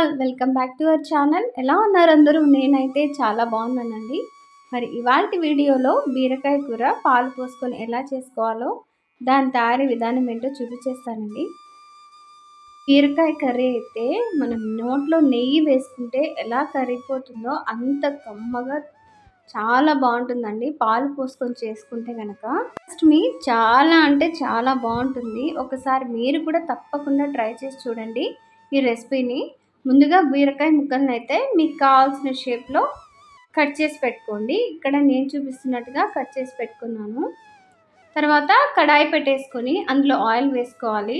All welcome back to our channel. ఎలా ఉన్నారు అందరూ? నేనైతే చాలా బాగున్నానండి. మరి ఇవాల్టి వీడియోలో బీరకాయ కూర పాలు పోసుకొని ఎలా చేసుకోవాలో దాని తయారీ విధానం ఏంటో చూపించేస్తానండి. బీరకాయ కర్రీ అయితే మనం నోట్లో నెయ్యి వేసుకుంటే ఎలా కరిగిపోతుందో అంత కమ్మగా చాలా బాగుంటుందండి. పాలు పోసుకొని చేసుకుంటే కనుక ఫస్ట్ మీ చాలా అంటే చాలా బాగుంటుంది. ఒకసారి మీరు కూడా తప్పకుండా ట్రై చేసి చూడండి ఈ రెసిపీని. ముందుగా బీరకాయ ముక్కలను అయితే మీకు కావాల్సిన షేప్లో కట్ చేసి పెట్టుకోండి. ఇక్కడ నేను చూపిస్తున్నట్టుగా కట్ చేసి పెట్టుకున్నాను. తర్వాత కడాయి పెట్టేసుకొని అందులో ఆయిల్ వేసుకోవాలి.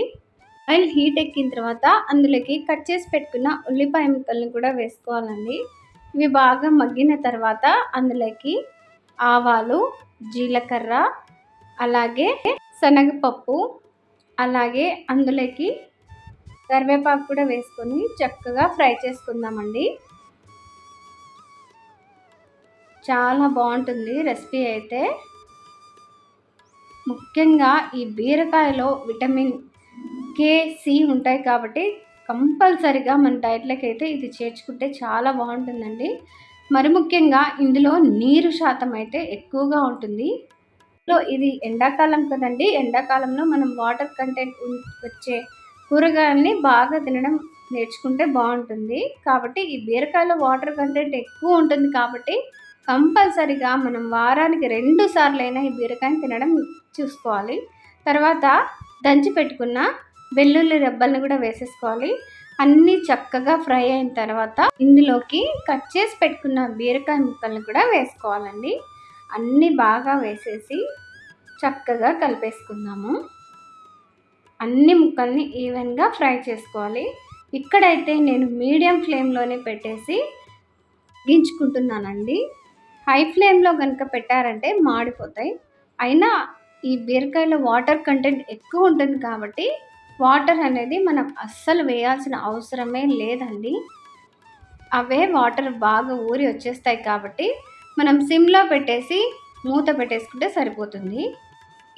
ఆయిల్ హీట్ ఎక్కిన తర్వాత అందులోకి కట్ చేసి పెట్టుకున్న ఉల్లిపాయ ముక్కలను కూడా వేసుకోవాలండి. ఇవి బాగా మగ్గిన తర్వాత అందులోకి ఆవాలు, జీలకర్ర, అలాగే శనగపప్పు, అలాగే అందులోకి కరివేపాకు కూడా వేసుకొని చక్కగా ఫ్రై చేసుకుందామండి. చాలా బాగుంటుంది రెసిపీ అయితే. ముఖ్యంగా ఈ బీరకాయలో విటమిన్ కే, సి ఉంటాయి కాబట్టి కంపల్సరిగా మన డైట్లోకి అయితే ఇది చేర్చుకుంటే చాలా బాగుంటుందండి. మరి ముఖ్యంగా ఇందులో నీరు శాతం అయితే ఎక్కువగా ఉంటుంది. ఇది ఎండాకాలం కదండి. ఎండాకాలంలో మనం వాటర్ కంటెంట్ వచ్చే కూరగాయల్ని బాగా తినడం నేర్చుకుంటే బాగుంటుంది. కాబట్టి ఈ బీరకాయలో వాటర్ కంటెంట్ ఎక్కువ ఉంటుంది కాబట్టి కంపల్సరిగా మనం వారానికి 2 సార్లైనా ఈ బీరకాయని తినడం చూసుకోవాలి. తర్వాత దంచి పెట్టుకున్న వెల్లుల్లి రెబ్బలను కూడా వేసేసుకోవాలి. అన్నీ చక్కగా ఫ్రై అయిన తర్వాత ఇందులోకి కట్ చేసి పెట్టుకున్న బీరకాయ ముక్కలను కూడా వేసుకోవాలండి. అన్నీ బాగా వేసేసి చక్కగా కలిపేసుకుందాము. అన్ని ముక్కల్ని ఈవెన్గా ఫ్రై చేసుకోవాలి. ఇక్కడైతే నేను మీడియం ఫ్లేమ్లోనే పెట్టేసి గించుకుంటున్నానండి. హై ఫ్లేమ్లో కనుక పెట్టారంటే మాడిపోతాయి. అయినా ఈ బీరకాయలో వాటర్ కంటెంట్ ఎక్కువ ఉంటుంది కాబట్టి వాటర్ అనేది మనం అస్సలు వేయాల్సిన అవసరమే లేదండి. అవే వాటర్ బాగా ఊరి వచ్చేస్తాయి కాబట్టి మనం సిమ్లో పెట్టేసి మూత పెట్టేసుకుంటే సరిపోతుంది.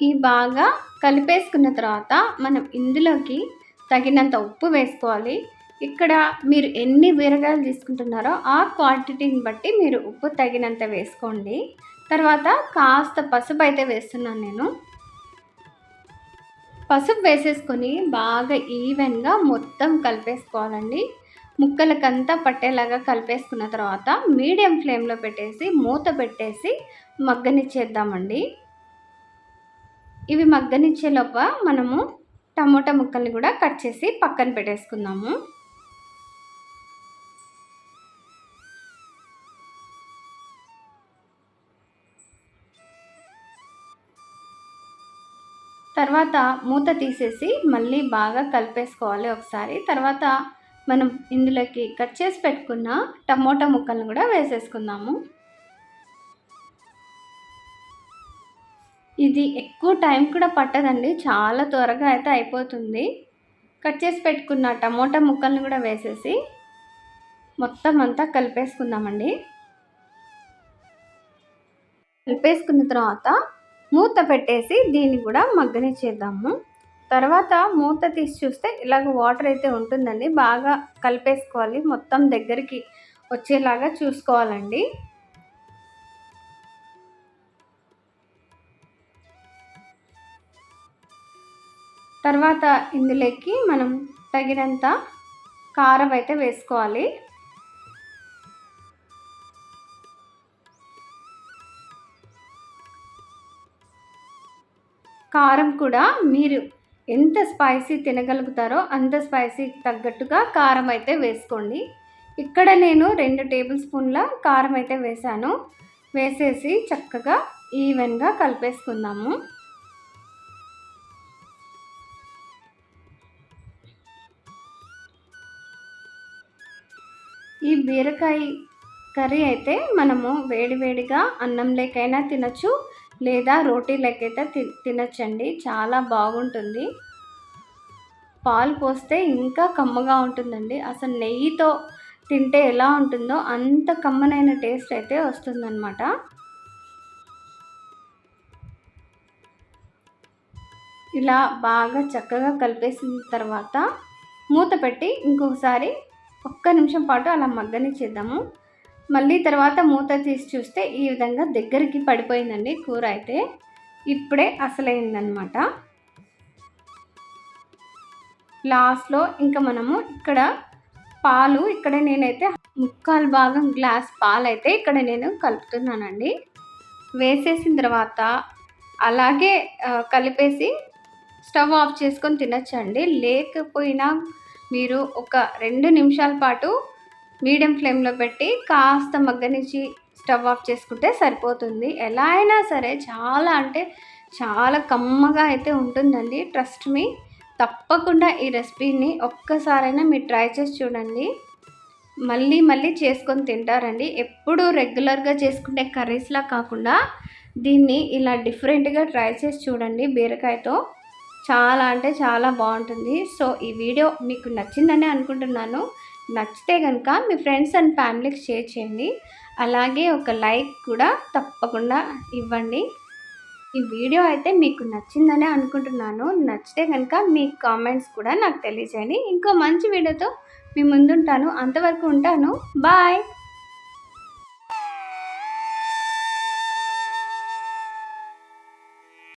ఈ బాగా కలిపేసుకున్న తర్వాత మనం ఇందులోకి తగినంత ఉప్పు వేసుకోవాలి. ఇక్కడ మీరు ఎన్ని బీరకాయలు తీసుకుంటున్నారో ఆ క్వాంటిటీని బట్టి మీరు ఉప్పు తగినంత వేసుకోండి. తర్వాత కాస్త పసుపు అయితే వేస్తున్నాను నేను. పసుపు వేసేసుకొని బాగా ఈవెన్గా మొత్తం కలిపేసుకోవాలండి. ముక్కలకంతా పట్టేలాగా కలిపేసుకున్న తర్వాత మీడియం ఫ్లేమ్లో పెట్టేసి మూత పెట్టేసి మగ్గనిచ్చేద్దామండి. ఇవి మగ్గనిచ్చేలోప మనము టమోటా ముక్కల్ని కూడా కట్ చేసి పక్కన పెట్టేసుకుందాము. తర్వాత మూత తీసేసి మళ్ళీ బాగా కలిపేసుకోవాలి ఒకసారి. తర్వాత మనం ఇందులోకి కట్ చేసి పెట్టుకున్న టమోటా ముక్కలను కూడా వేసేసుకుందాము. ఇది ఎక్కువ టైం కూడా పట్టదండి. చాలా త్వరగా అయితే అయిపోతుంది. కట్ చేసి పెట్టుకున్న టమోటా ముక్కల్ని కూడా వేసేసి మొత్తం అంతా కలిపేసుకుందామండి. కలిపేసుకున్న తర్వాత మూత పెట్టేసి దీన్ని కూడా మగ్గనిచ్చేద్దాము. తర్వాత మూత తీసి చూస్తే ఇలాగ వాటర్ అయితే ఉంటుందండి. బాగా కలిపేసుకోవాలి. మొత్తం దగ్గరికి వచ్చేలాగా చూసుకోవాలండి. తర్వాత ఇందులోకి మనం తగినంత కారం అయితే వేసుకోవాలి. కారం కూడా మీరు ఎంత స్పైసీ తినగలుగుతారో అంత స్పైసీ తగ్గట్టుగా కారం అయితే వేసుకోండి. ఇక్కడ నేను 2 టేబుల్ స్పూన్ల కారం అయితే వేసాను. వేసేసి చక్కగా ఈవెన్గా కలిపేసుకుందాము. ఈ బీరకాయ కర్రీ అయితే మనము వేడివేడిగా అన్నంలోకైనా తినచ్చు, లేదా రోటీలకైతే తినచ్చండి. చాలా బాగుంటుంది. పాలు పోస్తే ఇంకా కమ్మగా ఉంటుందండి. అసలు నెయ్యితో తింటే ఎలా ఉంటుందో అంత కమ్మనైన టేస్ట్ అయితే వస్తుందన్నమాట. ఇలా బాగా చక్కగా కలిపేసిన తర్వాత మూత పెట్టి ఇంకొకసారి ఒక్క నిమిషం పాటు అలా మగ్గనిచ్చేద్దాము. మళ్ళీ తర్వాత మూత తీసి చూస్తే ఈ విధంగా దగ్గరికి పడిపోయిందండి కూర అయితే. ఇప్పుడే అసలైందనమాట. లాస్ట్‌లో ఇంకా మనము ఇక్కడ పాలు ఇక్కడ నేనైతే 3/4 భాగం గ్లాస్ పాలైతే ఇక్కడ నేను కలుపుతున్నానండి. వేసేసిన తర్వాత అలాగే కలిపేసి స్టవ్ ఆఫ్ చేసుకొని తినొచ్చండి. లేకపోయినా మీరు ఒక 2 నిమిషాల పాటు మీడియం ఫ్లేమ్‌లో పెట్టి కాస్త మగ్గనిచ్చి స్టవ్ ఆఫ్ చేసుకుంటే సరిపోతుంది. ఎలా అయినా సరే చాలా అంటే చాలా కమ్మగా అయితే ఉంటుందండి. Trust me. తప్పకుండా ఈ రెసిపీని ఒక్కసారైనా మీరు ట్రై చేసి చూడండి. మళ్ళీ మళ్ళీ చేసుకొని తింటారండి. ఎప్పుడూ రెగ్యులర్‌గా చేసుకునే కర్రీస్‌లా కాకుండా దీన్ని ఇలా డిఫరెంట్‌గా ట్రై చేసి చూడండి బీరకాయతో. చాలా అంటే చాలా బాగుంటుంది. సో ఈ వీడియో మీకు నచ్చిందని అనుకుంటున్నాను. నచ్చితే కనుక మీ ఫ్రెండ్స్ అండ్ ఫ్యామిలీకి షేర్ చేయండి. అలాగే ఒక లైక్ కూడా తప్పకుండా ఇవ్వండి. ఈ వీడియో అయితే మీకు నచ్చిందనే అనుకుంటున్నాను. నచ్చితే కనుక మీ కామెంట్స్ కూడా నాకు తెలియజేయండి. ఇంకో మంచి వీడియోతో మీ ముందుంటాను. అంతవరకు ఉంటాను. బాయ్.